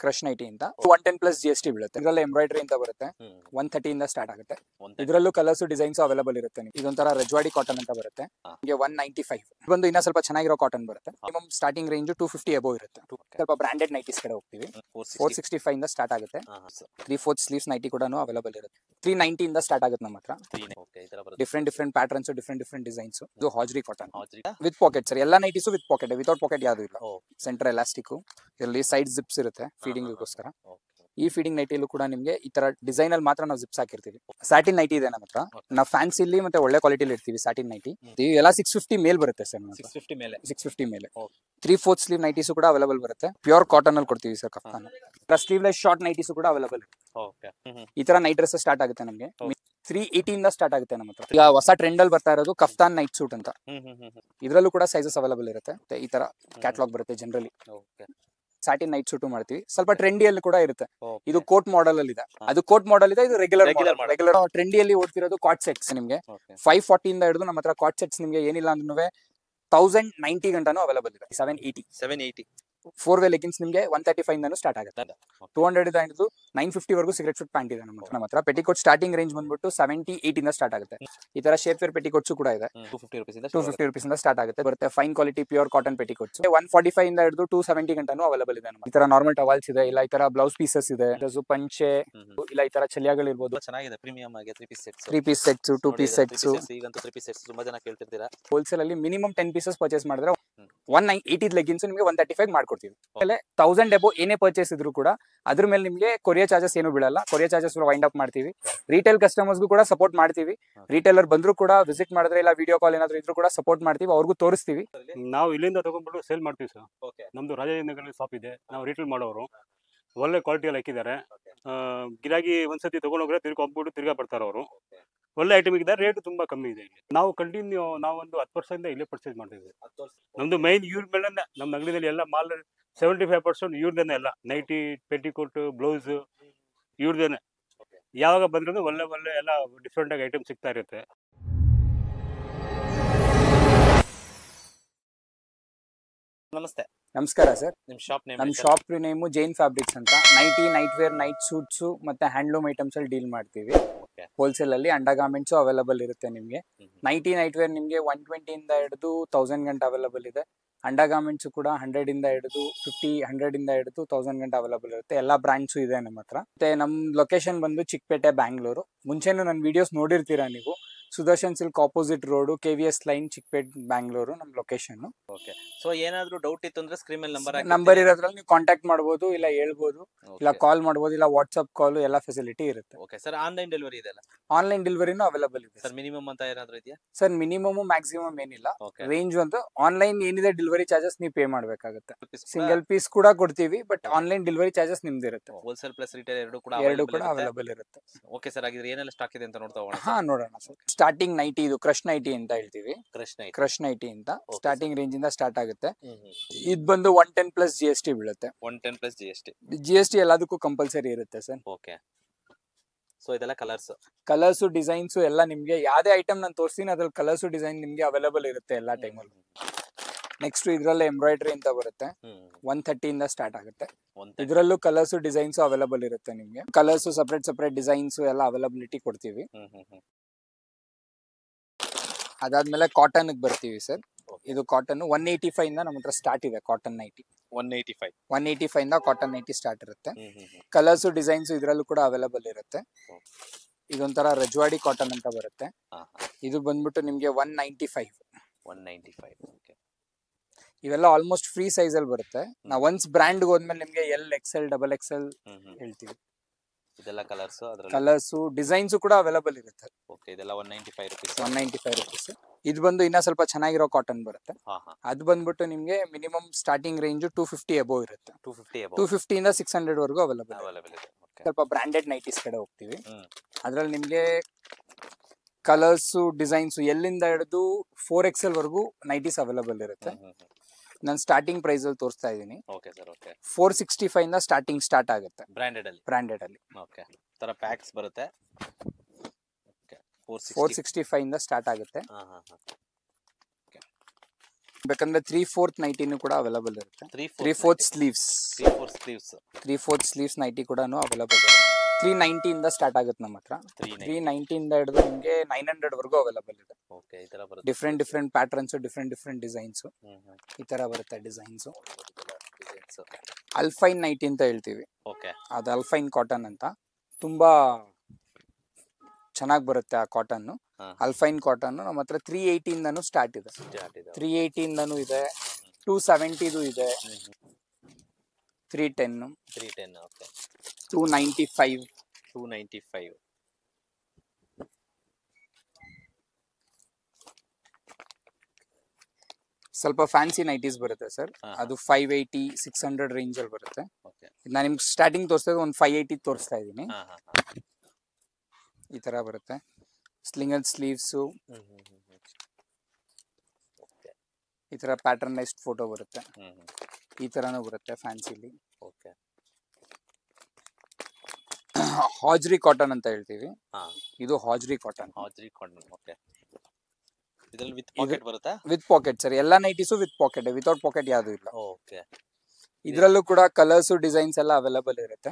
Crush nighty ಅಂತ 110 plus GST ಬೀಳುತ್ತೆ. ಇದರಲ್ಲಿ ಎಂಬ್ರಾಯ್ಡರಿ ಅಂತ ಬರುತ್ತೆ. 130 ಇಂದ ಸ್ಟಾರ್ಟ್ ಆಗುತ್ತೆ. ಇದರಲ್ಲೂ ಕಲರ್ಸ್ ಡಿಸೈನ್ಸ್ ಅವೈಲೇಬಲ್ ಇರುತ್ತೆ. ಇದೊಂತರ ರಜ್ವಾಡಿ ಕಾಟನ್ ಅಂತ ಬರುತ್ತೆ. ನಿಮಗೆ 195 ಬಂದು ಇನ್ನ ಸ್ವಲ್ಪ ಚೆನ್ನಾಗಿರೋ ಕಾಟನ್ ಬರುತ್ತೆ. ಮಿನಿಮಮ್ ಸ್ಟಾರ್ಟಿಂಗ್ ರೇಂಜ್ 250 ಅಬೌವ್ ಇರುತ್ತೆ. ಸ್ವಲ್ಪ ಬ್ರಾಂಡೆಡ್ ನೈಟೀಸ್ ಕಡೆ ಹೋಗ್ತೀವಿ. 465 ಇಂದ ಸ್ಟಾರ್ಟ್ ಆಗುತ್ತೆ. 3/4 ಸ್ಲೀವ್ಸ್ ನೈಟಿ ಕೂಡ ಅವೈಲೇಬಲ್ ಇರುತ್ತೆ. 390 ಇಂದ ಸ್ಟಾರ್ಟ್ ಆಗುತ್ತೆ ನಮ್ಮ ಹತ್ರ. Different patterns, different designs. ಇದು ಹಾಜ್ರಿ ಕಾಟನ್ ವಿತ್ ಪಾಕೆಟ್ ಸರ್. ಎಲ್ಲ nighties with pocket, without pocket ಯಾವುದು ಇಲ್ಲ. ಸೆಂಟರ್ ಎಲಾಸ್ಟಿಕ್, ಇದರಲ್ಲಿ ಸೈಡ್ ಜಿಪ್ಸ್ ಇರುತ್ತೆ ಫೀಡಿಂಗ್ಗೋಸ್ಕರ. ಈ ಫೀಡಿಂಗ್ ನೈಟಿಲೂ ಕೂಡ ನಿಮಗೆ ಈ ತರ ಡಿಸೈನ್ ಅಲ್ಲಿ ಮಾತ್ರ ನಾವು ಜಿಪ್ಸ್ ಹಾಕಿರ್ತೀವಿ. ಸ್ಯಾಟಿನ್ ನೈಟಿ ಇದೆ ನಮ್ಮ ಹತ್ರ. ನಾವು ಫ್ಯಾನ್ಸಿಲಿ ಮತ್ತೆ ಒಳ್ಳೆ ಕ್ವಾಲಿಟಿಲಿ ಇರ್ತೀವಿ ಸ್ಯಾಟಿನ್ ನೈಟಿ. ಎಲ್ಲ 650 ಮೇಲ್ ಬರುತ್ತೆ ಸರ್. 650 ಮೇಲೆ 3/4 ಸ್ಲೀವ್ ನೈಟೀಸು ಕೂಡ ಅವೈಲೇಬಲ್ ಬರುತ್ತೆ. ಪ್ಯೂರ್ ಕಾಟನ್ ಅಲ್ಲಿ ಕೊಡ್ತೀವಿ sir. Kaftan sleeveless short nighties ಕೂಡ ಅವೈಲೇಬಲ್ ಇರುತ್ತೆ. ಈ ತರ ನೈಟ್ ಡ್ರೆಸ್ ಸ್ಟಾರ್ಟ್ ಆಗುತ್ತೆ ನಮಗೆ 380 ಇಂದ ಸ್ಟಾರ್ಟ್ ಆಗುತ್ತೆ ನಮ್ಮ ಹತ್ರ. ಈಗ ಹೊಸ ಟ್ರೆಂಡ್ ಅಲ್ಲಿ ಬರ್ತಾ ಇರೋದು ಕಫ್ತಾನ್ ನೈಟ್ ಸೂಟ್ ಅಂತ. ಇದರಲ್ಲೂ ಕೂಡ ಸೈಜಸ್ ಅವೈಲೇಬಲ್ ಇರುತ್ತೆ. ಈ ತರ ಕ್ಯಾಟ್ಲಾಗ್ ಬರುತ್ತೆ ಜನರಲಿ. ಸ್ಯಾಟಿನ್ ನೈಟ್ ಸೂಟ್ ಮಾಡ್ತೀವಿ. ಸ್ವಲ್ಪ ಟ್ರೆಂಡಿಯಲ್ಲಿ ಕೂಡ ಇರುತ್ತೆ. ಇದು ಕೋಟ್ ಮಾಡೆಲ್ ಅಲ್ಲಿ ಇದೆ. ಅದು ಕೋಟ್ ಮಾಡೆಲ್ ಇದೆ. ಇದು ರೆಗ್ಯುಲರ್ ಟ್ರೆಂಡಿಯಲ್ಲಿ ಓಡ್ತಿರೋದು ಕಾಟ್ ಸೆಟ್ಸ್. ನಿಮಗೆ 540 ಇಂದ ಹಿಡಿದು ನಮ್ಮ ಹತ್ರ ಕಾಟ್ ಸೆಟ್ಸ್ ನಿಮಗೆ ಏನಿಲ್ಲ ಅಂದ್ರೂ 1090 ಗಂಟನೂ ಅವೈಲೇಬಲ್ ಇದೆ. 780 4 ವೇ ಲೆಗಿನ್ಸ್ ನಿಮಗೆ 135 ಇಂದನೂ ಸ್ಟಾರ್ಟ್ ಆಗುತ್ತೆ. 200 ಇಂದ ಹಿಡಿದು 950 ವರೆಗೂ ಸಿಗರೆಟ್ ಫಿಟ್ ಪ್ಯಾಂಟ್ ಇದೆ ನಮ್ಮ ಹತ್ರ. ಪೆಟಿಕೋಟ್ ಸ್ಟಾರ್ಟಿಂಗ್ ರೇಂಜ್ ಬಂದ್ಬಿಟ್ಟು 78 ಇಂದ ಸ್ಟಾರ್ಟ್ ಆಗುತ್ತೆ. ಈ ತರ ಶೇಪ್ ವೇರ್ ಪೆಟಿಕೋಟ್ಸ್ ಕೂಡ ಇದೆ. 250 rupees ಇಂದ ಸ್ಟಾರ್ಟ್ ಆಗುತ್ತೆ. ಬರುತ್ತೆ fine quality pure cotton petticoats. 145 ಇಂದ ಹಿಡಿದು 270 ಗಂಟನೂ ಅವೈಲೇಬಲ್ ಇದೆ. ಈ ತರ ನಾರ್ಮಲ್ ಟವಲ್ಸ್ ಇದೆ, ಇಲ್ಲ ಈ ತರ ಬ್ಲೌಸ್ ಪೀಸಸ್ ಇದೆ, ಪಂಚೆ, ಇಲ್ಲ ಈ ತರ ಚಲಿಯಾಗಳು ಇರ್ಬೋದು. ಚೆನ್ನಾಗಿದೆ. ಪ್ರೀಮಿಯಂ ಆಗಿ 3 ಪೀಸ್ ಸೆಟ್ಸ್ 2 ಪೀಸ್ ಸೆಟ್ಸ್. ಈಗಂತೂ 3 ಪೀಸ್ ಸೆಟ್ಸ್ ತುಂಬಾ ಜನ ಕೇಳ್ತಿರ್ತೀರಾ. ಹೋಲ್ಸೇಲ್ ಅಲ್ಲಿ ಮಿನಿಮಮ್ 10 ಪೀಸಸ್ ಪರ್ಚೇಸ್ ಮಾಡಿದ್ರೆ 180 ಲೆಗಿನ್ಸ್ ನಿಮಗೆ 135 ಮಾಡ್ಕೊಡ್ತೀವಿ. ಆಮೇಲೆ 1000 ಎಬೋ ಏನೇ ಪರ್ಚೇಸ್ ಇದ್ರು ಕೂಡ ಅದ್ರ ಮೇಲೆ ನಿಮಗೆ ಕೊರಿಯರ್ ಚಾರ್ಜಸ್ ಏನು ಬೀಳಲ್ಲ. ಕೊರಿಯರ್ ಚಾರ್ಜಸ್ ವೈಂಡ್ ಅಪ್ ಮಾಡ್ತೀವಿ. ರಿಟೇಲ್ ಕಸ್ಟಮರ್ಸ್ಗೂ ಕೂಡ ಸಪೋರ್ಟ್ ಮಾಡ್ತೀವಿ. ರಿಟೇಲರ್ ಬಂದ್ರು ಕೂಡ ವಿಸಿಟ್ ಮಾಡಿದ್ರೆ, ಇಲ್ಲ ವಿಡಿಯೋ ಕಾಲ್ ಏನಾದ್ರು ಇದ್ರು ಕೂಡ ಸಪೋರ್ಟ್ ಮಾಡ್ತೀವಿ, ಅವ್ರಿಗೂ ತೋರಿಸ್ತೀವಿ. ನಾವು ಇಲ್ಲಿಂದ ತಗೊಂಡ್ಬಿಟ್ಟು ಸೇಲ್ ಮಾಡ್ತೀವಿ ಸರ್. ನಮ್ದು ರಾಜಾಜಿನಗರಲ್ಲಿ ಶಾಪ್ ಇದೆ. ನಾವು ರಿಟೇಲ್ ಮಾಡೋರು. ಒಳ್ಳೆ ಕ್ವಾಲಿಟಿಯಲ್ಲಿ ಹಾಕಿದ್ದಾರೆ. ಗಿರಾಗಿ ಒಂದ್ಸತಿ ತಗೊಂಡೋಗ್ರೆ ತಿರ್ಗಾ ಬರ್ತಾರೆ ಅವರು. ಒಳ್ಳೆ ಐಟಮ್ ಇದೆ. ರೇಟ್ ತುಂಬಾ ಕಮ್ಮಿ ಇದೆ. ನಾವು ಕಂಟಿನ್ಯೂ ಒಂದು 10 ವರ್ಷದಿಂದ ಇಲ್ಲೇ ಪರ್ಚೇಸ್ ಮಾಡ್ತಿದ್ವಿ. ನಮ್ದು ಮೈನ್ ಇವ್ರ ಮೇಲೆ ನಮ್ಮ ಅಂಗಡಿಯಲ್ಲಿ ಎಲ್ಲ ಮಾಲ್ 75% ಇವ್ರದೇನೆ. ಎಲ್ಲ ನೈಟಿ, ಪೆಟಿಕೋಟ್, ಬ್ಲೌಸ್ ಇವ್ರದೇನೆ. ಯಾವಾಗ ಬಂದ್ರೂ ಒಳ್ಳೆ ಎಲ್ಲ ಡಿಫ್ರೆಂಟ್ ಆಗಿ ಐಟಮ್ ಸಿಗ್ತಾ ಇರುತ್ತೆ. ನಮಸ್ಕಾರ ಸರ್. ನಮ್ಮ ಶಾಪ್ ನೇಮ್ ಜೈನ್ ಫ್ಯಾಬ್ರಿಕ್ಸ್ ಅಂತ. Nightie, night wear, night suits ಮತ್ತೆ ಹ್ಯಾಂಡ್ಲೂಮ್ ಐಟಮ್ಸ್ ಅಲ್ಲಿ ಡೀಲ್ ಮಾಡ್ತೀವಿ. ಹೋಲ್ಸೇಲ್ ಅಲ್ಲಿ ಅಂಡರ್ ಗಾರ್ಮೆಂಟ್ಸ್ ಅವೈಲೇಬಲ್ ಇರುತ್ತೆ ನಿಮಗೆ. ನೈಟಿ, ನೈಟ್ ವೇರ್ ನಿಮಗೆ 120 ಇಂದ ಹಿಡಿದು 1000 ಗಂಟೆ ಅವೈಲೇಬಲ್ ಇದೆ. ಅಂಡರ್ ಗಾರ್ಮೆಂಟ್ಸ್ ಕೂಡ 100 ಇಂದ ಹಿಡಿದು 50, 100 ಇಂದ ಹಿಡಿದು 1000 ಗಂಟೆ ಅವೈಲೇಬಲ್ ಇರುತ್ತೆ. ಎಲ್ಲಾ ಬ್ರಾಂಡ್ಸು ಇದೆ ನಮ್ಮ ಹತ್ರ. ಮತ್ತೆ ನಮ್ ಲೊಕೇಶನ್ ಬಂದು ಚಿಕ್ಕಪೇಟೆ, ಬ್ಯಾಂಗ್ಳೂರು. ಮುಂಚೆನೂ ನನ್ನ ವಿಡಿಯೋಸ್ ನೋಡಿರ್ತೀರಾ ನೀವು. Sudarshan silk opposite road, KVS lane, Chikkapete, Bangalore ನಮ್ಮ ಲೊಕೇಶನ್. ಸೊ ಏನಾದ್ರೂ ಡೌಟ್ ಇತ್ತು ಅಂದ್ರೆ ಸ್ಕ್ರೀನ್ ಮೇಲೆ ನಂಬರ್ ಇರೋದ್ರಲ್ಲಿ ನೀವು ಕಾಂಟ್ಯಾಕ್ಟ್ ಮಾಡಬಹುದು, ಇಲ್ಲ ಹೇಳ್ಬೋದು, ಇಲ್ಲ ಕಾಲ್ ಮಾಡಬಹುದು, ಇಲ್ಲ ವಾಟ್ಸ್ಆಪ್ ಕಾಲ್, ಎಲ್ಲ ಫೆಸಿಲಿಟಿ ಇರುತ್ತೆ. Okay sir. ಆನ್ಲೈನ್ ಡೆಲಿವರಿ ಇದೆ ಅಲ್ಲ? ಆನ್ಲೈನ್ ಡೆಲಿವರಿನೂ ಅವೈಲೇಬಲ್ ಇದೆ ಸರ್. ಮಿನಿಮಮ್ ಅಂತ ಏನಾದ್ರೂ ಇದೆಯಾ ಸರ್? ಮಿನಿಮಮ್ ಮ್ಯಾಕ್ಸಿಮಮ್ ಏನಿಲ್ಲ. ರೇಂಜ್ ಒಂದು ಆನ್ಲೈನ್ ಏನಿದೆ ಡೆಲಿವರಿ ಚಾರ್ಜಸ್ ನೀವು ಪೇ ಮಾಡಬೇಕಾಗುತ್ತೆ. ಸಿಂಗಲ್ ಪೀಸ್ ಕೂಡ ಕೊಡ್ತೀವಿ, ಬಟ್ ಆನ್ಲೈನ್ ಡೆಲಿವರಿ ಚಾರ್ಜಸ್ ನಿಮ್ದು ಇರುತ್ತೆ. ಹೋಲ್ಸೇಲ್ ಪ್ಲಸ್ ರಿಟೇಲ್ ಎರಡು ಕೂಡ ಅವೈಲೇಬಲ್ ಇರುತ್ತೆ. Okay sir. ಹಾಗಿದ್ರೆ ಏನೆಲ್ಲ ಸ್ಟಾಕ್ ಇದೆ ಅಂತ ನೋಡ್ತಾ ಹೋಗೋಣ. ಹಾ, ನೋಡೋಣ ಸರ್. ಸ್ಟಾರ್ಟಿಂಗ್ ನೈಟಿ, ಇದು ಕ್ರಶ್ ನೈಟಿ ಅಂತ ಹೇಳ್ತೀವಿ. ಕ್ರಶ್ ನೈಟಿ ಅಂತ ಸ್ಟಾರ್ಟಿಂಗ್ ರೇಂಜ್ ಇಂದ ಸ್ಟಾರ್ಟ್ ಆಗುತ್ತೆ. ಇದು ಬಂದು 110 ಪ್ಲಸ್ GST ಬೀಳುತ್ತೆ. 110 ಪ್ಲಸ್ GST ಎಲ್ಲದಕ್ಕೂ ಕಂಪಲ್ಸರಿ ಇರುತ್ತೆ ಸರ್. ಓಕೆ. ಸೊ ಇದೆಲ್ಲ ಕಲರ್ಸ್ ಡಿಸೈನ್ಸ್ ಎಲ್ಲ ನಿಮ್ಗೆ ಯಾವ್ದೇ ಐಟಮ್ ನಾನು ತೋರಿಸ್ತೀನಿ ಅದ್ರಲ್ಲಿ ಕಲರ್ಸ್ ಡಿಸೈನ್ ನಿಮ್ಗೆ ಅವೈಲೇಬಲ್ ಇರುತ್ತೆ ಎಲ್ಲಾ ಟೈಮಲ್ಲಿ. ನೆಕ್ಸ್ಟ್ ಇದ್ರಲ್ಲಿ ಎಂಬ್ರಾಯ್ಡರಿ ಅಂತ ಬರುತ್ತೆ. 130 ಇಂದ ಸ್ಟಾರ್ಟ್ ಆಗುತ್ತೆ. ಇದರಲ್ಲೂ ಕಲರ್ಸ್ ಡಿಸೈನ್ಸ್ ಅವೈಲೇಬಲ್ ಇರುತ್ತೆ ನಿಮ್ಗೆ. ಕಲರ್ಸ್ ಸಪರೇಟ್ ಡಿಸೈನ್ಸ್ ಎಲ್ಲ ಅವೈಲಬಿಲಿಟಿ ಕೊಡ್ತೀವಿ. ಅದಾದ್ಮೇಲೆ ಕಾಟನ್ ಬರ್ತೀವಿ ಸರ್. ಇದು ಕಾಟನ್ 185 ಇಂದ ನಮ್ಮ ಹತ್ರ ಸ್ಟಾರ್ಟ್ ಇದೆ. ಕಾಟನ್ ನೈಟಿ 185 ಇಂದ ಕಾಟನ್ ನೈಟಿ ಸ್ಟಾರ್ಟ್ ಇರುತ್ತೆ. ಕಲರ್ಸ್ ಡಿಸೈನ್ಸ್ ಇದರಲ್ಲೂ ಕೂಡ ಅವೈಲೇಬಲ್ ಇರುತ್ತೆ. ಇದೊಂಥರ ರಜ್ವಾಡಿ ಕಾಟನ್ ಅಂತ ಬರುತ್ತೆ. ಇದು ಬಂದ್ಬಿಟ್ಟು ನಿಮ್ಗೆ 195. ಇವೆಲ್ಲ ಆಲ್ಮೋಸ್ಟ್ ಫ್ರೀ ಸೈಜ್ ಅಲ್ಲಿ ಬರುತ್ತೆ. ನಾವು ಒನ್ಸ್ ಬ್ರ್ಯಾಂಡ್ ಹೋದ್ಮೇಲೆ ನಿಮ್ಗೆ L, XL, XXL ಹೇಳ್ತೀವಿ. ಇದೆಲ್ಲ ಕಲರ್ಸ್ ಡಿಸೈನ್ಸ್ ಕೂಡ ಅವೈಲೇಬಲ್ ಇರುತ್ತೆ. ಓಕೆ. ಇದೆಲ್ಲ 195 ರೂಪೀಸ್. ಇದು ಬಂದು ಇನ್ನ ಸ್ವಲ್ಪ ಚೆನ್ನಾಗಿರೋ ಕಾಟನ್ ಬರುತ್ತೆ. ಅದು ಬಂದ್ಬಿಟ್ಟು ನಿಮ್ಗೆ ಮಿನಿಮಮ್ ಸ್ಟಾರ್ಟಿಂಗ್ ರೇಂಜ್ 250 ಅಬೌವ್ ಇರುತ್ತೆ. 250 ಇಂದ 600 ವರೆಗೂ ಅವೈಲೇಬಲ್ ಇದೆ. ಸ್ವಲ್ಪ ಬ್ರಾಂಡೆಡ್ ನೈಟೀಸ್ ಕಡೆ ಹೋಗ್ತೀವಿ. ಅದ್ರಲ್ಲಿ ನಿಮ್ಗೆ ಕಲರ್ಸ್ ಡಿಸೈನ್ಸ್ ಎಲ್ಲಿಂದ ಹಿಡಿದು 4XL ವರೆಗೂ ನೈಟೀಸ್ ಅವೈಲೇಬಲ್ ಇರುತ್ತೆ. ನಾನು ಸ್ಟಾರ್ಟಿಂಗ್ ಪ್ರೈಸ್ ಅಲ್ಲಿ ತೋರಿಸ್ತಾ ಇದ್ದೀನಿ. 465 ಇಂದ ಸ್ಟಾರ್ಟ್ ಆಗುತ್ತೆ ಬ್ರಾಂಡೆಡ್ ಅಲ್ಲಿ. ಓಕೆ. ತರ ಪ್ಯಾಕ್ಸ್ ಬರುತ್ತೆ. 465 ಇಂದ ಸ್ಟಾರ್ಟ್ ಆಗುತ್ತೆ. ಬೇಕಂದ್ರೆ 3/4 ನೈಟಿನೂ ಕೂಡ ಅವೈಲಬಲ್ ಇರುತ್ತೆ. 3/4 ಸ್ಲೀವ್ಸ್ 3/4 ಸ್ಲೀವ್ಸ್ ನೈಟಿ ಕೂಡ ಅವೈಲಬಲ್ ಇರುತ್ತೆ. 390 ಇಂದ ಸ್ಟಾರ್ಟ್ ಆಗುತ್ತೆ ನಮ್ಮ ಹತ್ರ. 390 ಇಂದ ಹಿಡಿದು ನಿಮಗೆ 900 ವರೆಗೂ ಅವೈಲಬಲ್ ಇದೆ. ಡಿಫ್ರೆಂಟ್ ಪ್ಯಾಟರ್ನ್ಸ್, ಡಿಫ್ರೆಂಟ್ ಡಿಸೈನ್ಸ್ ಈ ತರ ಬರುತ್ತೆ ಡಿಸೈನ್ಸ್. ಅಲ್ಫೈನ್ ನೈಟಿ ಅಂತ ಹೇಳ್ತೀವಿ, ಅದು ಅಲ್ಫೈನ್ ಕಾಟನ್ ಅಂತ. ತುಂಬಾ ಚೆನ್ನಾಗಿ ಬರುತ್ತೆ ಆ ಕಾಟನ್. ಅಲ್ಫೈನ್ ಕಾಟನ್ ನಮ್ಮ ಹತ್ರ 380 ಇಂದನೂ ಸ್ಟಾರ್ಟ್ ಇದೆ. 380 ಇಂದನೂ ಇದೆ, 270 ಇದೆ, 310, 295. ಸ್ವಲ್ಪ ಫ್ಯಾನ್ಸಿ ನೈಟೀಸ್ ಬರುತ್ತೆ ಸರ್, ಅದು 580, 600 ರೇಂಜ್ ಅಲ್ಲಿ ಬರುತ್ತೆ. ನಾನು ನಿಮ್ಗೆ ಸ್ಟಾರ್ಟಿಂಗ್ ತೋರಿಸ್ತಾ ಒಂದು 580 ತೋರಿಸ್ತಾ ಇದ್ದೀನಿ. ಈ ತರ ಬರುತ್ತೆ. ಸ್ಲಿಂಗಲ್ ಸ್ಲೀವ್ಸ್, ಈ ತರ ಪ್ಯಾಟರ್ನೈಸ್ಡ್ ಫೋಟೋ ಬರುತ್ತೆ. ಈ ತರನೂ ಬರುತ್ತೆ ಫ್ಯಾನ್ಸಿಲಿ. ಹಾಜ್ರಿ ಕಾಟನ್ ಅಂತ ಹೇಳ್ತೀವಿ, ಇದು ಹಾಜ್ರಿ ಕಾಟನ್. ವಿತ್ ಪಾಕೆಟ್ ಸರ್, ಎಲ್ಲಾ nighties with pocket, without pocket ಯಾವ್ದು ಇಲ್ಲ. ಇದ್ರಲ್ಲೂ ಕೂಡ ಕಲರ್ಸ್ ಡಿಸೈನ್ಸ್ ಎಲ್ಲ ಅವೈಲಬಲ್ ಇರುತ್ತೆ.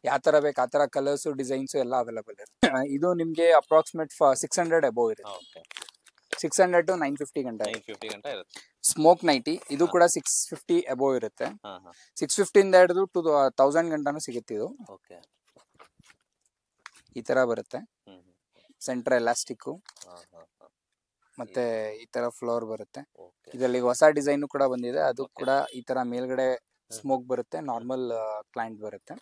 ಯಾವ ತರ ಬೇಕು ಆ ತರ ಕಲರ್ಸ್ ಡಿಸೈನ್ಸ್ ಎಲ್ಲ ಅವೈಲಬಲ್ ಇರುತ್ತೆ. ಇದು ನಿಮ್ಗೆ ಅಪ್ರಾಕ್ಸಿಮೇಟ್ 600 ಅಬೌವ್ ಇರುತ್ತೆ. 600 to 950 ಗಂಟೆ ಇರುತ್ತೆ. ಸ್ಮೋಕ್ ನೈಟಿ ಇದು ಕೂಡ 650 ಅಬೌವ್ ಇರುತ್ತೆ. 650 ಇಂದ ಹಿಡಿದು 1000 ಗಂಟನೂ ಸಿಗುತ್ತೆ ಇದು. ಈ ತರ ಬರುತ್ತೆ. ಸೆಂಟರ್ ಎಲಾಸ್ಟಿಕ್ ಮತ್ತೆ ಈ ತರ ಫ್ಲೋರ್ ಬರುತ್ತೆ. ಇದರಲ್ಲಿ ಹೊಸ ಡಿಸೈನ್ ಕೂಡ ಬಂದಿದೆ, ಅದು ಕೂಡ ಈ ತರ ಮೇಲ್ಗಡೆ ಸ್ಮೋಕ್ ಬರುತ್ತೆ, ನಾರ್ಮಲ್ ಕ್ಲೈಂಟ್ ಬರುತ್ತೆ.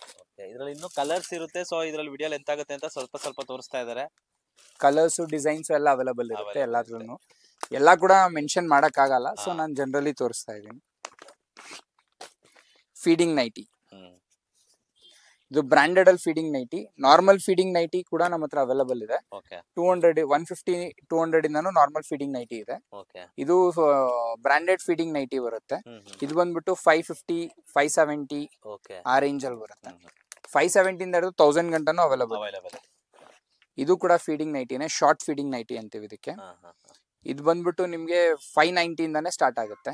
ಇದರಲ್ಲಿ ಇನ್ನೂ ಕಲರ್ಸ್ ಇರುತ್ತೆ. ಸೊ ಇದರಲ್ಲಿ ವಿಡಿಯೋ ಲೆಂತ್ ಆಗುತ್ತೆ ಅಂತ ಸ್ವಲ್ಪ ತೋರಿಸ್ತಾ ಇದ್ದಾರೆ. ಕಲರ್ಸ್ ಡಿಸೈನ್ಸ್ ಎಲ್ಲ ಅವೈಲಬಲ್ ಇರುತ್ತೆ ಎಲ್ಲಾದ್ರೂ. ಎಲ್ಲ ಕೂಡ ಮೆನ್ಷನ್ ಮಾಡಕ್ ಆಗಲ್ಲ, ಸೊ ನಾನು ಜನರಲಿ ತೋರಿಸ್ತಾ ಇದ್ದೀನಿ. ಫೀಡಿಂಗ್ ನೈಟಿ, ಇದು ಬ್ರಾಂಡೆಡ್ ಅಲ್ಲಿ feeding nightie. Normal feeding nightie ಕೂಡ ನಮ್ಮ ಹತ್ರ ಅವೈಲಬಲ್ ಇದೆ. 200, 150, 200 ಇಂದನೂ ನಾರ್ಮಲ್ ಫೀಡಿಂಗ್ ನೈಟಿ ಇದೆ. ಇದು ಬ್ರಾಂಡೆಡ್ ಫೀಡಿಂಗ್ ನೈಟಿ ಬರುತ್ತೆ. ಇದು ಬಂದ್ಬಿಟ್ಟು 550, 570 ಆ ರೇಂಜ್ ಅಲ್ಲಿ ಬರುತ್ತೆ. 570 ಇಂದ ಹಿಡಿದು 1000 ಗಂಟನೂ ಅವೈಲಬಲ್. ಇದು ಕೂಡ ಫೀಡಿಂಗ್ ನೈಟಿನೇ, ಶಾರ್ಟ್ ಫೀಡಿಂಗ್ ನೈಟಿ ಅಂತೀವಿ ಇದಕ್ಕೆ. ಇದು ಬಂದ್ಬಿಟ್ಟು ನಿಮ್ಗೆ 590 ಇಂದಾನೆ ಸ್ಟಾರ್ಟ್ ಆಗುತ್ತೆ,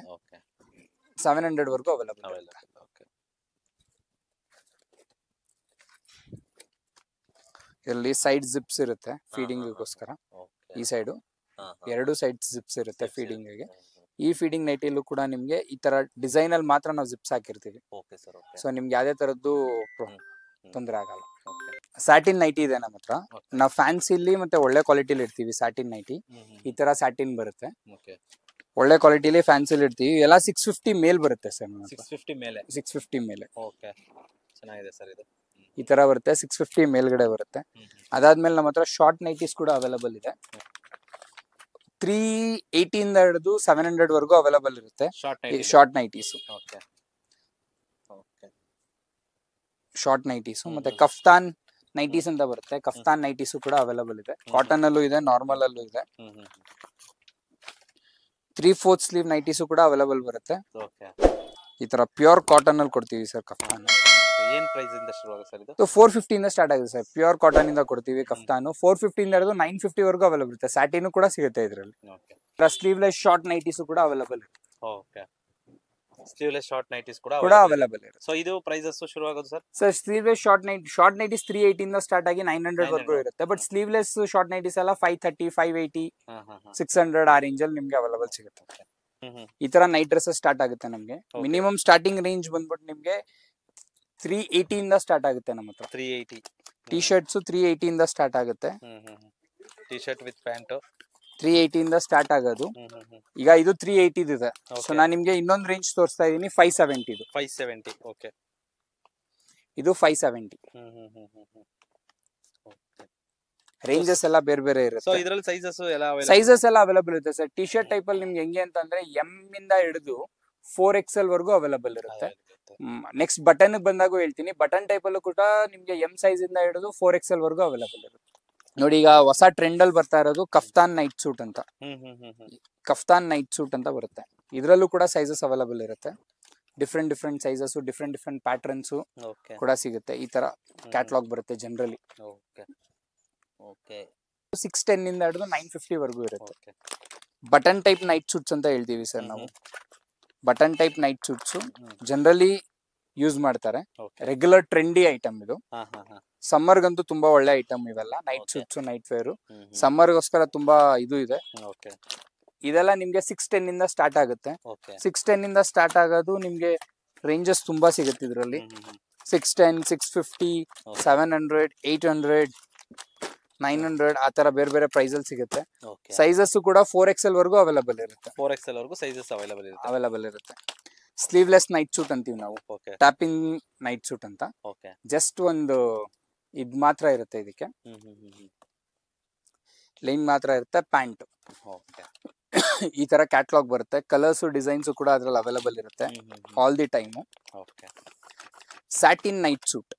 700 ವರೆಗೂ ಅವೈಲಬಲ್. ಇದರಲ್ಲಿ ಸೈಡ್ ಜಿಪ್ಸ್ ಇರುತ್ತೆ ಫೀಡಿಂಗ್ಗೋಸ್ಕರ. ಈ ಸೈಡು 2 ಸೈಡ್ ಜಿಪ್ಸ್ ಇರುತ್ತೆ ಫೀಡಿಂಗ್ ಗೆ. ಈ ಫೀಡಿಂಗ್ ನೈಟಿಯಲ್ಲೂ ಕೂಡ ನಿಮ್ಗೆ ಈ ತರ ಡಿಸೈನ್ ಅಲ್ಲಿ ಮಾತ್ರ ನಾವು ಜಿಪ್ಸ್ ಹಾಕಿರ್ತೀವಿ. ಸೊ ನಿಮ್ಗೆ ಯಾವ್ದೇ ತರದ್ದು ತೊಂದರೆ ಆಗಲ್ಲ. ಸ್ಯಾಟಿನ್ ನೈಟಿ ಇದೆ ನಮ್ಮ ಹತ್ರ. ನಾವು ಫ್ಯಾನ್ಸಿಲಿ ಮತ್ತೆ ಒಳ್ಳೆ ಕ್ವಾಲಿಟಿಲಿ ಇರ್ತೀವಿ ಸ್ಯಾಟಿನ್ ನೈಟಿ. ಈ ತರ ಸ್ಯಾಟಿನ್ ಬರುತ್ತೆ, ಒಳ್ಳೆ ಕ್ವಾಲಿಟಿಲಿ ಫ್ಯಾನ್ಸಿಲಿ ಇರ್ತೀವಿ. ಎಲ್ಲ 650 ಮೇಲ್ ಬರುತ್ತೆ ಸರ್. 650 ಮೇಲೆ ಚೆನ್ನಾಗಿದೆ ಸರ್. ಇದು ಈ ತರ ಬರುತ್ತೆ, 650 ಮೇಲ್ಗಡೆ ಬರುತ್ತೆ. ಅದಾದ್ಮೇಲೆ ನಮ್ಮ ಹತ್ರ ಶಾರ್ಟ್ ನೈಟೀಸ್ ಕೂಡ ಅವೈಲಬಲ್ ಇದೆ. 380 ಇಂದ ಹಿಡಿದು 700 ವರೆಗೂ ಅವೈಲಬಲ್ ಇರುತ್ತೆ ಶಾರ್ಟ್ ನೈಟೀಸ್. ಶಾರ್ಟ್ ನೈಟೀಸ್ ಮತ್ತೆ ಕಫ್ತಾನ್ ನೈಟೀಸ್ ಅಂತ ಬರುತ್ತೆ. ಕಫ್ತಾನ್ ನೈಟೀಸ್ ಕೂಡ ಅವೈಲಬಲ್ ಇದೆ. ಕಾಟನ್ ಅಲ್ಲೂ ಇದೆ, ನಾರ್ಮಲ್ ಅಲ್ಲೂ ಇದೆ. 3/4 ಸ್ಲೀವ್ ನೈಟೀಸ್ ಕೂಡ ಅವೈಲಬಲ್ ಬರುತ್ತೆ. ಈ ತರ ಪ್ಯೂರ್ ಕಾಟನ್ ಅಲ್ಲಿ ಕೊಡ್ತೀವಿ ಸರ್ ಕಫ್ತಾನ್. ಏನ್ ಪ್ರೈಸ್ ಇಂದ ಶುರು ಆಗುತ್ತೆ ಸರ್ ಇದು? 450 ಇಂದ ಸ್ಟಾರ್ಟ್ ಆಗುತ್ತೆ ಸರ್. ಪ್ಯೂರ್ ಕಾಟನ್ ಇಂದ ಕೊಡ್ತೀವಿ ಕಫ್ತಾನು. 450 ಇಂದ ಹಿಡಿದು 950 ವರೆಗೂ ಅವೈಲಬಲ್ ಇರುತ್ತೆ. ಸ್ಯಾಟಿನ್ ಕೂಡ ಸಿಗುತ್ತೆ ಇದರಲ್ಲಿ. ಸ್ಲೀವ್ಲೆಸ್ ಶಾರ್ಟ್ ನೈಟೀಸ್ ಕೂಡ ಅವೈಲಬಲ್ ಇರುತ್ತೆ. ಸ್ಲೀವ್ಲೆಸ್ ಶಾರ್ಟ್ ನೈಟೀಸ್ ಕೂಡ ಅವೈಲಬಲ್ ಇರುತ್ತೆ. ಸೊ ಇದು ಪ್ರೈಸಸ್ ಶುರು ಆಗೋದು sir? Sir sleeveless short nighties 380 ಇಂದ ಸ್ಟಾರ್ಟ್ ಆಗಿ 900 ವರೆಗೂ ಇರುತ್ತೆ. ಬಟ್ ಸ್ಲೀವ್ಲೆಸ್ ಶಾರ್ಟ್ ನೈಟೀಸ್ ಎಲ್ಲ 530, 580, 600 ಆ ರೇಂಜ್ ಅಲ್ಲಿ ನಿಮ್ಗೆ ಅವೈಲಬಲ್ ಸಿಗುತ್ತೆ. ಈ ತರ ನೈಟ್ ಡ್ರೆಸ್ಸಸ್ ಸ್ಟಾರ್ಟ್ ಆಗುತ್ತೆ ನಮ್ಗೆ. ಮಿನಿಮಮ್ ಸ್ಟಾರ್ಟಿಂಗ್ ರೇಂಜ್ ಬಂದ್ಬಿಟ್ಟು ನಿಮ್ಗೆ 380 ಇಂದ ಸ್ಟಾರ್ಟ್ ಆಗುತ್ತೆ ನಮ್ಮ ಹತ್ರ. 380 ಟಿ ಶರ್ಟ್ಸ್ 380 ಇಂದ ಸ್ಟಾರ್ಟ್ ಆಗುತ್ತೆ. ಟಿ ಶರ್ಟ್ ವಿತ್ ಪ್ಯಾಂಟ್ 380 ಇಂದ ಸ್ಟಾರ್ಟ್ ಆಗೋದು. ಈಗ ಇದು 380 ಇದೆ. ಸೊ ನಾನು ನಿಮ್ಗೆ ಇನ್ನೊಂದು ರೇಂಜ್ ತೋರಿಸ್ತಾ ಇದೀನಿ, 570 ಇದು. 570 ಓಕೆ. ಇದು 570. ರೇಂಜಸ್ ಎಲ್ಲ ಬೇರೆ ಬೇರೆ ಇರುತ್ತೆ. ಸೊ ಇದರಲ್ಲಿ ಸೈಜಸ್ ಎಲ್ಲ ಅವೈಲಬಲ್ ಇರುತ್ತೆ ಸರ್. ಟಿ ಶರ್ಟ್ ಟೈಪ್ ಅಲ್ಲಿ ನಿಮ್ಗೆ ಹೆಂಗೆ ಅಂತಂದ್ರೆ ಎಂ ಇಂದ ಹಿಡಿದು 4XL ವರೆಗೂ ಅವೈಲಬಲ್ ಇರುತ್ತೆ. ನೆಕ್ಸ್ಟ್ ಬಟನ್ ಬಂದಾಗೂ ಹೇಳ್ತೀನಿ. ಬಟನ್ ಟೈಪ್ ಅಲ್ಲೂ ಕೂಡ ನಿಮ್ಗೆ ಎಂ ಸೈಜ್ ಇಂದ ಹಿಡಿದು 4XL ವರೆಗೂ ಅವೈಲಬಲ್ ಇರುತ್ತೆ. ನೋಡಿ ಈಗ ಹೊಸ ಟ್ರೆಂಡ್ ಅಲ್ಲಿ ಬರ್ತಾ ಇರೋದು ಕಫ್ತಾನ್ ನೈಟ್ ಸೂಟ್ ಅಂತ. ಕಫ್ತಾನ್ ನೈಟ್ ಸೂಟ್ ಅಂತ ಬರುತ್ತೆ. ಇದ್ರಲ್ಲೂ ಕೂಡ ಸೈಜಸ್ ಅವೈಲಬಲ್ ಇರುತ್ತೆ. ಡಿಫ್ರೆಂಟ್ ಸೈಜಸ್, ಡಿಫ್ರೆಂಟ್ ಪ್ಯಾಟರ್ನ್ಸ್ ಕೂಡ ಸಿಗುತ್ತೆ. ಈ ತರ ಕ್ಯಾಟಲಾಗ್ ಬರುತ್ತೆ ಜನರಲಿ. 610 ಇಂದ ಹಿಡಿದು 950 ವರೆಗೂ ಇರುತ್ತೆ. ಬಟನ್ ಟೈಪ್ ನೈಟ್ ಸೂಟ್ಸ್ ಅಂತ ಹೇಳ್ತೀವಿ ಸರ್ ನಾವು. Button type night suits generally use ಮಾಡ್ತಾರೆ. ರೆಗ್ಯುಲರ್ ಟ್ರೆಂಡಿ ಐಟಮ್ ಇದು. ಸಮ್ಮರ್ಗಂತೂ ತುಂಬಾ ಒಳ್ಳೆ ಐಟಮ್ ಇವೆಲ್ಲ ನೈಟ್ ಸೂಟ್ಸ್, ನೈಟ್ ವೇರ್. ಸಮ್ಮರ್ಗೋಸ್ಕರ ತುಂಬಾ ಇದು ಇದೆ. ಇದೆಲ್ಲ ನಿಮ್ಗೆ 610 ಇಂದ ಸ್ಟಾರ್ಟ್ ಆಗುತ್ತೆ. 610 ಇಂದ ಸ್ಟಾರ್ಟ್ ಆಗೋದು ನಿಮ್ಗೆ ರೇಂಜಸ್ ತುಂಬಾ ಸಿಗುತ್ತೆ ಇದರಲ್ಲಿ. 610, 650, 700, 800, 900 ಆ ತರ ಬೇರೆ ಬೇರೆ ಪ್ರೈಸ್ ಅಲ್ಲಿ ಸಿಗುತ್ತೆ. ಸೈಜಸ್ ಕೂಡ 4XL ವರೆಗೂ ಅವೈಲಬಲ್ ಇರುತ್ತೆ. 4XL ವರೆಗೂ ಸೈಜಸ್ ಅವೈಲಬಲ್ ಇರುತ್ತೆ. ಸ್ಲೀವ್ಲೆಸ್ ನೈಟ್ ಸೂಟ್ ಅಂತೀವಿ ನಾವು, ಟ್ಯಾಪಿಂಗ್ ನೈಟ್ ಸೂಟ್ ಅಂತ. ಜಸ್ಟ್ ಒಂದು ಇದ್ ಮಾತ್ರ ಇರುತ್ತೆ, ಇದಕ್ಕೆ ಲೈನ್ ಮಾತ್ರ ಇರುತ್ತೆ. ಪ್ಯಾಂಟ್ ಈ ತರ ಕ್ಯಾಟ್ಲಾಗ್ ಬರುತ್ತೆ. ಕಲರ್ಸ್ ಡಿಸೈನ್ಸ್ ಕೂಡ ಅದ್ರಲ್ಲಿ ಅವೈಲಬಲ್ ಇರುತ್ತೆ all the time. Satin night suit,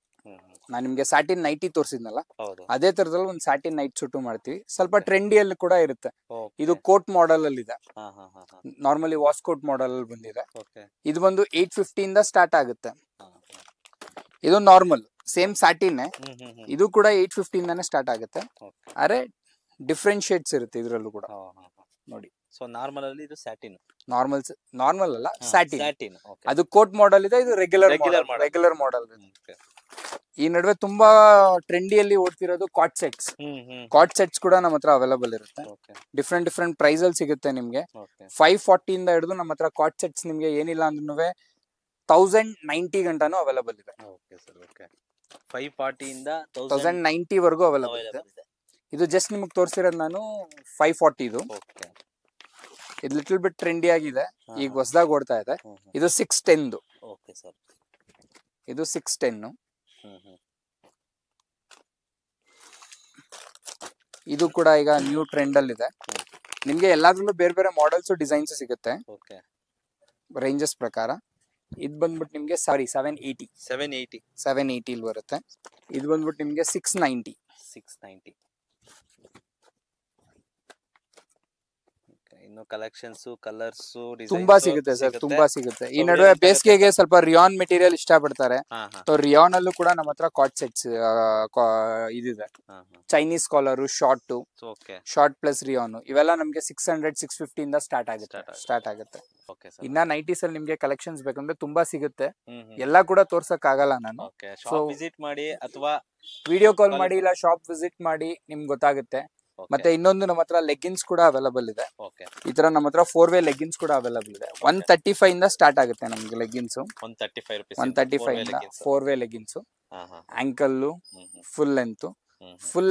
ನಾನು ನಿಮ್ಗೆ ಸ್ಯಾಟಿನ್ ನೈಟಿ ತೋರಿಸಿದ್ನಲ್ಲ, ಅದೇ ತರದಲ್ಲಿ ಒಂದು ಸ್ಯಾಟಿನ್ ನೈಟ್ ಸೂಟ್ ಮಾಡ್ತೀವಿ. ಸ್ವಲ್ಪ ಟ್ರೆಂಡಿಯಲ್ಲಿ ಕೂಡ ಇರುತ್ತೆ. ಇದು ಕೋಟ್ ಮಾಡೆಲ್ ಅಲ್ಲಿ ಇದೆ. ನಾರ್ಮಲಿ ವಾಸ್ ಕೋಟ್ ಮಾಡೆಲ್ ಅಲ್ಲಿ ಬಂದಿದೆ. ಇದು ಬಂದು 850 ಇಂದ ಸ್ಟಾರ್ಟ್ ಆಗುತ್ತೆ. ಇದು ನಾರ್ಮಲ್ ಸೇಮ್ ಸ್ಯಾಟಿನ್. ಇದು ಕೂಡ 850 ಇಂದಾನೆ ಸ್ಟಾರ್ಟ್ ಆಗುತ್ತೆ. ಅರೆ ಡಿಫ್ರೆಂಟ್ ಶೇಡ್ಸ್ ಇರುತ್ತೆ ಇದ್ರಲ್ಲೂ ಕೂಡ ನೋಡಿ. ಸೊ ನಾರ್ಮಲ್ ಅಲ್ಲಿ ಇದು ಸ್ಯಾಟಿನ್, ನಾರ್ಮಲ್ ಅಲ್ಲ ಸ್ಯಾಟಿನ್. ಅದು ಕೋಟ್ ಮಾಡೆಲ್ ಇದೆ, ಇದು ರೆಗ್ಯುಲರ್ ಮಾಡೆಲ್. ಈ ನಡುವೆ ತುಂಬಾ ಟ್ರೆಂಡಿಯಲ್ಲಿ ಓಡ್ತಿರೋದು ಕಾಟ್ ಸೆಟ್ಸ್. ಕಾಟ್ ಸೆಟ್ಸ್ ಕೂಡ ನಮ್ಮ ಹತ್ರ ಅವೈಲಬಲ್ ಇರುತ್ತೆ. ಡಿಫ್ರೆಂಟ್ ಪ್ರೈಸ್ ಅಲ್ಲಿ ಸಿಗುತ್ತೆ ನಿಮ್ಗೆ. 540 ಇಂದ ಹಿಡಿದು ನಮ್ಮ ಹತ್ರ ಕಾಟ್ ಸೆಟ್ಸ್ ನಿಮ್ಗೆ ಏನಿಲ್ಲ ಅಂದ್ರೂ 1090 ಗಂಟಾನು ಅವೈಲಬಲ್ ಇದೆ. 540 ಇಂದ 1090 ವರೆಗೂ ಅವೈಲಬಲ್ ಇದೆ. ಇದು ಜಸ್ಟ್ ನಿಮಗೆ ತೋರಿಸಿರೋದು ನಾನು 540. ಇದು ಲಿಟಲ್ ಬಿಟ್ ಟ್ರೆಂಡಿ ಆಗಿದೆ, ಈಗ ಹೊಸದಾಗಿ ಓಡ್ತಾ ಇದೆ. ಇದು 610. ಇದು 610. ಇದು ಕೂಡ ಈಗ ನ್ಯೂ ಟ್ರೆಂಡ್ ಅಲ್ಲಿ ಇದೆ. ನಿಮ್ಗೆ ಎಲ್ಲಾದ್ರಲ್ಲೂ ಬೇರೆ ಬೇರೆ ಮಾಡೆಲ್ಸ್ ಡಿಸೈನ್ಸ್ ಸಿಗುತ್ತೆ ರೇಂಜಸ್ ಪ್ರಕಾರ. ಇದು ಬಂದ್ಬಿಟ್ಟು ನಿಮ್ಗೆ 780 ಬರುತ್ತೆ. ಇದು ಬಂದ್ಬಿಟ್ಟು ನಿಮ್ಗೆ 690. ಇನ್ನು ಕಲೆಕ್ಷನ್ಸ್, ಕಲರ್ಸ್ ತುಂಬಾ ಸಿಗುತ್ತೆ ಸರ್, ತುಂಬಾ ಸಿಗುತ್ತೆ. ಈ ನಡುವೆ ಬೇಸಿಗೆಗೆ ಸ್ವಲ್ಪ ರಿಯಾನ್ ಮೆಟೀರಿಯಲ್ ಇಷ್ಟ ಪಡ್ತಾರೆ. ರಿಯಾನ್ ಅಲ್ಲೂ ಕೂಡ ನಮ್ಮ ಹತ್ರ ಕಾಟ್ ಸೆಟ್ಸ್ ಇದಿದೆ. Chinese collar, short plus rayon, ಇವೆಲ್ಲ ನಮ್ಗೆ 600, 650 ಇಂದ ಸ್ಟಾರ್ಟ್ ಆಗುತ್ತೆ. ಇನ್ನ ನೈಟೀಸ್ ಅಲ್ಲಿ ನಿಮ್ಗೆ ಕಲೆಕ್ಷನ್ಸ್ ಬೇಕಂದ್ರೆ ತುಂಬಾ ಸಿಗುತ್ತೆ. ಎಲ್ಲ ಕೂಡ ತೋರ್ಸಕ್ ಆಗಲ್ಲ ನಾನು. ವಿಸಿಟ್ ಮಾಡಿ ಅಥವಾ ವಿಡಿಯೋ ಕಾಲ್ ಮಾಡಿ, ಇಲ್ಲ ಶಾಪ್ ವಿಸಿಟ್ ಮಾಡಿ, ನಿಮ್ಗೆ ಗೊತ್ತಾಗುತ್ತೆ. ಮತ್ತೆ ಇನ್ನೊಂದು ನಮ್ಮ ಹತ್ರ ಲೆಗ್ಗಿನ್ಸ್ ಕೂಡ ಅವೈಲಬಲ್ ಇದೆ. ಈ ತರ ನಮ್ಮ ಹತ್ರ 4 ವೇ ಲೆಗ್ಗಿನ್ಸ್ ಕೂಡ ಅವೈಲಬಲ್ ಇದೆ. 135 ಇಂದ ಸ್ಟಾರ್ಟ್ ಆಗುತ್ತೆ ನಮ್ಗೆ ಲೆಗ್ಗಿನ್ಸ್. 135 ಇಂದ 4 way leggings. Ankle full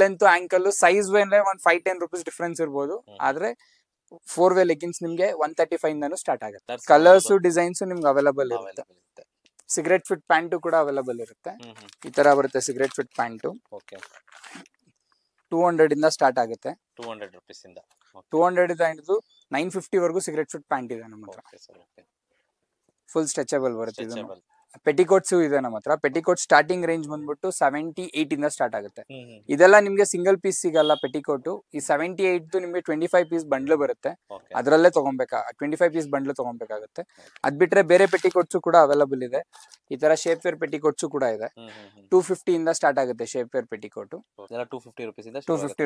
length ankle size when 5-10 rupees difference ಇರ್ಬೋದು. ಆದ್ರೆ 4 ವೇ ಲೆಗ್ಗಿನ್ಸ್ ನಿಮ್ಗೆ 135 ಇಂದಾನು ಸ್ಟಾರ್ಟ್ ಆಗುತ್ತೆ. ಕಲರ್ಸ್ ಡಿಸೈನ್ಸ್ ನಿಮ್ಗೆ ಅವೈಲಬಲ್ ಇರುತ್ತೆ. ಸಿಗರೆಟ್ ಫಿಟ್ ಪ್ಯಾಂಟು ಕೂಡ ಅವೈಲಬಲ್ ಇರುತ್ತೆ. ಈ ತರ ಬರುತ್ತೆ ಸಿಗರೆಟ್ ಫಿಟ್ ಪ್ಯಾಂಟು. 200 ಇಂದ ಸ್ಟಾರ್ಟ್ ಆಗುತ್ತೆ. 200 ರೂಪೀಸ್ ಇಂದ 200 ಇಂದ ಹಿಡಿದು 950 ವರೆಗೂ ಸಿಗರೆಟ್ ಫಿಟ್ ಪ್ಯಾಂಟ್ ಇದೆ ನಮ್ಮ ಹತ್ರ. ಫುಲ್ ಸ್ಟ್ರೆಚಬಲ್ ಬರುತ್ತೆ. ಇದು ಪೆಟಿಕೋಟ್ಸ್ ಇದೆ ನಮ್ಮ ಹತ್ರ. ಪೆಟಿಕೋಟ್ ಸ್ಟಾರ್ಟಿಂಗ್ ರೇಂಜ್ ಬಂದ್ಬಿಟ್ಟು 78 ಇಂದ ಸ್ಟಾರ್ಟ್ ಆಗುತ್ತೆ. ಇದೆಲ್ಲ ನಿಮ್ಗೆ ಸಿಂಗಲ್ ಪೀಸ್ ಸಿಗಲ್ಲ ಪೆಟಿಕೋಟ್. ಈ 78 ನಿಮ್ಗೆ 25 ಪೀಸ್ ಬಂಡ್ಲು ಬರುತ್ತೆ. ಅದ್ರಲ್ಲೇ 25 ಪೀಸ್ ಬಂಡ್ಲು ತಗೊಬೇಕಾಗುತ್ತೆ. ಅದ್ ಬಿಟ್ರೆ ಬೇರೆ ಪೆಟಿಕೋಟ್ಸ್ ಕೂಡ ಅವೈಲಬಲ್ ಇದೆ. ಈ ತರ ಶೇಪ್ ವೇರ್ ಪೆಟಿಕೋಟ್ಸ್ ಕೂಡ ಇದೆ. 250 ಇಂದ ಸ್ಟಾರ್ಟ್ ಆಗುತ್ತೆ ಶೇಪ್ ವೇರ್ ಪೆಟಿಕೋಟ್. 250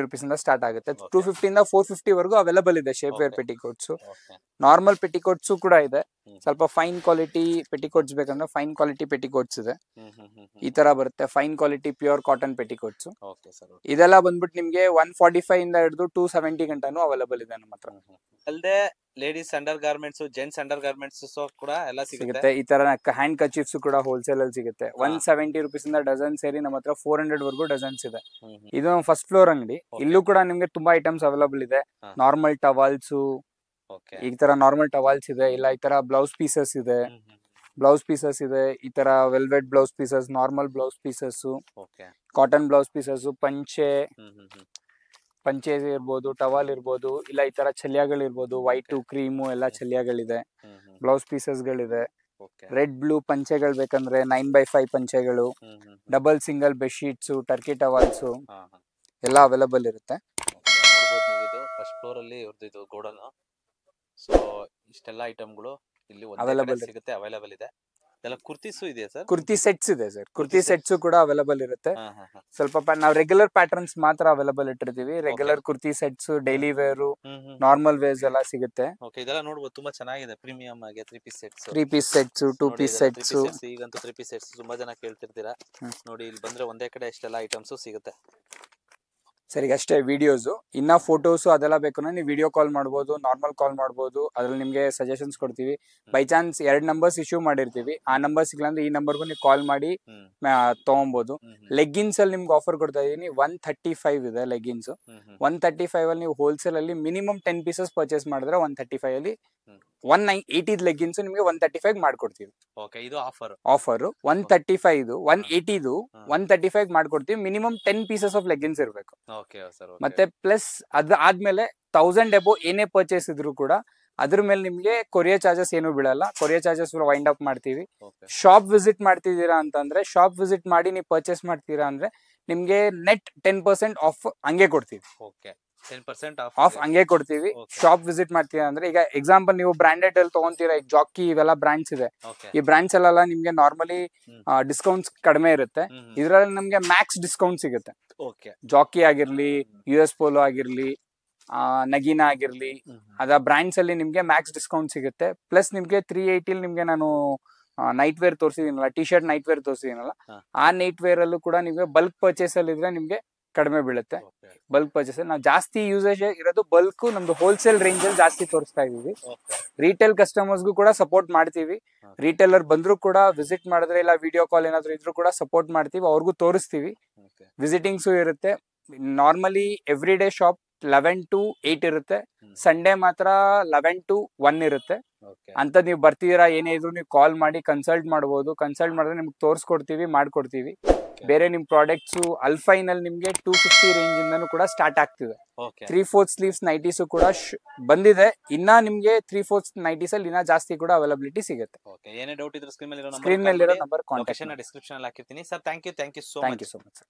ರೂಪೀಸ್ ಇಂದ ಸ್ಟಾರ್ಟ್ ಆಗುತ್ತೆ. 250 ಇಂದ 450 ವರೆಗೂ ಅವೈಲಬಲ್ ಇದೆ shapewear petticoats. Normal petticoats ಕೂಡ ಇದೆ. ಸ್ವಲ್ಪ ಫೈನ್ ಕ್ವಾಲಿಟಿ ಪೆಟಿಕೋಟ್ಸ್ ಬೇಕಂದ್ರೆ ಫೈನ್ ಕ್ವಾಲಿಟಿ ಪೆಟಿಕೋಟ್ಸ್ ಇದೆ. ಈ ತರ ಬರುತ್ತೆ fine quality pure cotton petticoats. ಇದೆಲ್ಲ ಬಂದ್ಬಿಟ್ಟು ನಿಮ್ಗೆ 145 ಇಂದ ಹಿಡಿದು 270 ಗಂಟನೂ ಅವೈಲಬಲ್ ಇದೆ ನಮ್ಮ ಹತ್ರ. ಅಲ್ಲದೆ ladies under garments, gents under garments ಕೂಡ ಎಲ್ಲ ಸಿಗುತ್ತೆ. ಈ ತರ ಹ್ಯಾಂಡ್ ಕಚೀಫ್ಸ್ ಕೂಡ ಹೋಲ್ಸೇಲ್ ಅಲ್ಲಿ ಸಿಗುತ್ತೆ. 170 ರೂಪೀಸ್ ಇಂದ ಡಜನ್ ಸೇರಿ ನಮ್ಮ ಹತ್ರ 400 ವರ್ಗೂ ಡಜನ್ಸ್ ಇದೆ. ಇದು ಫಸ್ಟ್ ಫ್ಲೋರ್ ಅಂಗಡಿ. ಇಲ್ಲೂ ಕೂಡ ನಿಮ್ಗೆ ತುಂಬಾ ಐಟಮ್ಸ್ ಅವೈಲಬಲ್ ಇದೆ. ನಾರ್ಮಲ್ ಟವಾಲ್ಸ್, ಈ ತರ ನಾರ್ಮಲ್ ಟವಾಲ್ಸ್ ಇದೆ. ಇಲ್ಲ ಈ ತರ ಬ್ಲೌಸ್ ಪೀಸಸ್ ಇದೆ. ಈ ತರ velvet blouse pieces, normal blouse pieces, cotton blouse pieces, ಪಂಚೆ ಇರ್ಬೋದು, ಟವಾಲ್ ಇರ್ಬೋದು, ಇಲ್ಲ ಈ ತರ ಚಲ್ಯಗಳಿರ್ಬೋದು, ವೈಟ್ ಕ್ರೀಮು ಎಲ್ಲ ಚಲ್ಯಗಳಿದೆ. ಬ್ಲೌಸ್ ಪೀಸಸ್ ಗಳಿದೆ. ರೆಡ್ ಬ್ಲೂ ಪಂಚೆಗಳು ಬೇಕಂದ್ರೆ 9x5 ಪಂಚೆಗಳು, double single bedsheets, turkey towels ಎಲ್ಲ ಅವೈಲಬಲ್ ಇರುತ್ತೆ. ಫಸ್ಟ್ ಫ್ಲೋರ್ ಅಲ್ಲಿ ಇವ್ರದ್ದು ಗೋಡನ್. ಸೊ ಇಷ್ಟೆಲ್ಲ ಐಟಮ್ಗಳು ಇಲ್ಲಿ ಅವೈಲಬಲ್ ಇದೆ. ಎಲ್ಲ ಕುರ್ತೀಸು ಇದೆಯಾ ಸರ್? ಕುರ್ತಿ ಸೆಟ್ಸ್ ಇದೆ ಸರ್, ಕುರ್ತಿ ಸೆಟ್ಸ್ ಕೂಡ ಅವೈಲಬಲ್ ಇರುತ್ತೆ. ಹಾ ಹಾ ಹಾ. ಸ್ವಲ್ಪ ನಾವು ರೆಗ್ಯುಲರ್ ಪ್ಯಾಟರ್ನ್ಸ್ ಮಾತ್ರ ಅವೈಲಬಲ್ ಇಟ್ಟಿರ್ತೀವಿ. Regular kurti sets, daily wear, normal wares ಎಲ್ಲ ಸಿಗುತ್ತೆ. ಓಕೆ, ಇದೆಲ್ಲ ನೋಡ್ಬೋದು ತುಂಬಾ ಚೆನ್ನಾಗಿದೆ, ಪ್ರೀಮಿಯಂ ಆಗಿ 3 piece sets, 3 piece sets, 2 piece sets. ಈಗಂತೂ 3 ಪೀಸ್ ಸೆಟ್ಸ್ ತುಂಬಾ ಜನ ಕೇಳ್ತಿರ್ತೀರಾ. ನೋಡಿ ಇಲ್ಲಿ ಬಂದ್ರೆ ಒಂದೇ ಕಡೆ ಎಷ್ಟೆಲ್ಲ ಐಟಮ್ಸ್ ಸಿಗುತ್ತೆ. ಸರಿ, ಅಷ್ಟೇ ವಿಡಿಯೋಸ್. ಇನ್ನ ಫೋಟೋಸ್ ಅದೆಲ್ಲ ಬೇಕು ನೀವು ವಿಡಿಯೋ ಕಾಲ್ ಮಾಡ್ಬೋದು, ನಾರ್ಮಲ್ ಕಾಲ್ ಮಾಡ್ಬೋದು. ಅದ್ರಲ್ಲಿ ನಿಮ್ಗೆ ಸಜೆಷನ್ಸ್ ಕೊಡ್ತೀವಿ. ಬೈ ಚಾನ್ಸ್ 2 ನಂಬರ್ಸ್ ಇಶ್ಯೂ ಮಾಡಿರ್ತೀವಿ, ಆ ನಂಬರ್ ಸಿಗ್ಲ ಅಂದ್ರೆ ಈ ನಂಬರ್ಗೂ ನೀವು ಕಾಲ್ ಮಾಡಿ ತಗೊಬಹುದು. ಲೆಗ್ಗಿನ್ಸ್ ಅಲ್ಲಿ ನಿಮ್ಗೆ ಆಫರ್ ಕೊಡ್ತಾ ಇದೀನಿ. 135 ಇದೆ ಲೆಗ್ಗಿನ್ಸ್. 135 ಅಲ್ಲಿ ನೀವು ಹೋಲ್ಸೇಲ್ ಅಲ್ಲಿ ಮಿನಿಮಮ್ 10 ಪೀಸಸ್ ಪರ್ಚೇಸ್ ಮಾಡಿದ್ರೆ 135 ಅಲ್ಲಿ 180 ಲೆಗ್ಗಿನ್ಸ್ ನಿಮ್ಗೆ 135 ಮಾಡ್ಕೊಡ್ತೀವಿ. ಓಕೆ, ಇದು ಆಫರ್ 135 180 135 ಮಾಡ್ಕೊಡ್ತೀವಿ. ಮಿನಿಮಮ್ 10 ಪೀಸಸ್ ಆಫ್ ಲೆಗ್ಗಿನ್ಸ್ ಇರಬೇಕು. Okay sir. ಮತ್ತೆ ಪ್ಲಸ್ ಅದಾದ್ಮೇಲೆ 1000 ಎಬೋ ಏನೇ ಪರ್ಚೇಸ್ ಇದ್ರು ಕೂಡ ಅದ್ರ ಮೇಲೆ ನಿಮ್ಗೆ ಕೊರಿಯರ್ ಚಾರ್ಜಸ್ ಏನು ಬೀಳಲ್ಲ. ಕೊರಿಯರ್ ಚಾರ್ಜಸ್ ವೈಂಡ್ ಅಪ್ ಮಾಡ್ತೀವಿ. ಶಾಪ್ ವಿಸಿಟ್ ಮಾಡ್ತಿದ್ದೀರಾ ಅಂತಂದ್ರೆ, ಶಾಪ್ ವಿಸಿಟ್ ಮಾಡಿ ನೀವು ಪರ್ಚೇಸ್ ಮಾಡ್ತೀರಾ ಅಂದ್ರೆ ನಿಮ್ಗೆ ನೆಟ್ 10% ಆಫ್ ಹಂಗೆ ಕೊಡ್ತೀವಿ. ಓಕೆ, 10% ಆಫ್ ಹಂಗೆ ಕೊಡ್ತೀವಿ. ಶಾಪ್ ವಿಸಿಟ್ ಮಾಡ್ತೀರಾ ಅಂದ್ರೆ, ಈಗ ಎಕ್ಸಾಂಪಲ್ ನೀವು ಬ್ರಾಂಡೆಡ್ ಅಲ್ಲಿ ತಗೊಂತೀರಾ, ಈಗ ಜಾಕಿ ಇವೆಲ್ಲ ಬ್ರಾಂಡ್ಸ್ ಇದೆ. ಈ ಬ್ರಾಂಡ್ಸ್ ಎಲ್ಲ ನಿಮ್ಗೆ ನಾರ್ಮಲಿ ಡಿಸ್ಕೌಂಟ್ಸ್ ಕಡಿಮೆ ಇರುತ್ತೆ. ಇದ್ರಲ್ಲಿ ನಮ್ಗೆ ಮ್ಯಾಕ್ಸ್ ಡಿಸ್ಕೌಂಟ್ ಸಿಗುತ್ತೆ. ಜಾಕಿ ಆಗಿರ್ಲಿ, US ಪೋಲೋ ಆಗಿರ್ಲಿ, ನಗೀನಾ ಆಗಿರ್ಲಿ, ಅದ ಬ್ರಾಂಡ್ಸ್ ಅಲ್ಲಿ ನಿಮ್ಗೆ ಮ್ಯಾಕ್ಸ್ ಡಿಸ್ಕೌಂಟ್ ಸಿಗುತ್ತೆ. ಪ್ಲಸ್ ನಿಮ್ಗೆ 380 ನಿಮ್ಗೆ ನಾನು ನೈಟ್ ವೇರ್ ತೋರಿಸಿದೀನಲ್ಲ, ಟಿ ಶರ್ಟ್ ನೈಟ್ ವೇರ್ ತೋರಿಸಿದೀನಲ್ಲ, ಆ ನೈಟ್ ವೇರ್ ಅಲ್ಲೂ ಕೂಡ ನಿಮ್ಗೆ ಬಲ್ಕ್ ಪರ್ಚೇಸ್ ಅಲ್ಲಿ ಇದ್ರೆ ನಿಮ್ಗೆ ಕಡಿಮೆ ಬೀಳುತ್ತೆ. ಬಲ್ಕ್ ಪರ್ಚೇಸ್ ನಾವು ಜಾಸ್ತಿ ಯೂಸೇಜ್ ಇರೋದು ಬಲ್ಕ್. ನಮ್ದು ಹೋಲ್ಸೇಲ್ ರೇಂಜ್ ಅಲ್ಲಿ ಜಾಸ್ತಿ ತೋರಿಸ್ತಾ ಇದೀವಿ. ರಿಟೇಲ್ ಕಸ್ಟಮರ್ಸ್ಗೂ ಕೂಡ ಸಪೋರ್ಟ್ ಮಾಡ್ತೀವಿ. ರಿಟೇಲರ್ ಬಂದ್ರು ಕೂಡ ವಿಸಿಟ್ ಮಾಡಿದ್ರೆ, ಇಲ್ಲ ವಿಡಿಯೋ ಕಾಲ್ ಏನಾದ್ರು ಇದ್ರು ಕೂಡ ಸಪೋರ್ಟ್ ಮಾಡ್ತೀವಿ, ಅವ್ರಿಗೂ ತೋರಿಸ್ತೀವಿ. ವಿಸಿಟಿಂಗ್ಸು ಇರುತ್ತೆ. Normally every day shop 11 to 8 ಇರುತ್ತೆ. ಸಂಡೇ ಮಾತ್ರ 11 to 1 ಇರುತ್ತೆ. ಅಂತ ನೀವು ಬರ್ತೀರಾ, ಏನೇ ಇದ್ರು ನೀವು ಕಾಲ್ ಮಾಡಿ ಕನ್ಸಲ್ಟ್ ಮಾಡಬಹುದು. ಕನ್ಸಲ್ಟ್ ಮಾಡಿದ್ರೆ ನಿಮ್ಗೆ ತೋರಿಸ್ಕೊಡ್ತೀವಿ, ಮಾಡ್ಕೊಡ್ತೀವಿ. ಬೇರೆ ನಿಮ್ ಪ್ರಾಡಕ್ಟ್ಸ್ ಅಲ್ಫೈನ್ ಅಲ್ಲಿ ನಿಮ್ಗೆ 250 ರೇಂಜ್ ಇಂದನೂ ಕೂಡ ಸ್ಟಾರ್ಟ್ ಆಗ್ತಿದೆ. 3/4 ಸ್ಲೀವ್ಸ್ ನೈಟೀಸ್ ಕೂಡ ಬಂದಿದೆ. ಇನ್ನ ನಿಮ್ಗೆ 3/4 ನೈಟೀಸ್ ಅಲ್ಲಿ ಇನ್ನ ಜಾಸ್ತಿ ಕೂಡ ಅವೈಲಬಿಲಿಟಿ ಸಿಗುತ್ತೆ. ಏನೇ ಡೌಟ್ ಇದ್ರೆ ಸ್ಕ್ರೀನ್ ಮೇಲೆ ಇರೋ ನಂಬರ್ ಕಾಂಟ್ಯಾಕ್ಟ್ ಡಿಸ್ಕ್ರಿಪ್ಷನ್ ಅಲ್ಲಿ ಹಾಕಿರ್ತೀನಿ. Sir thank you so much.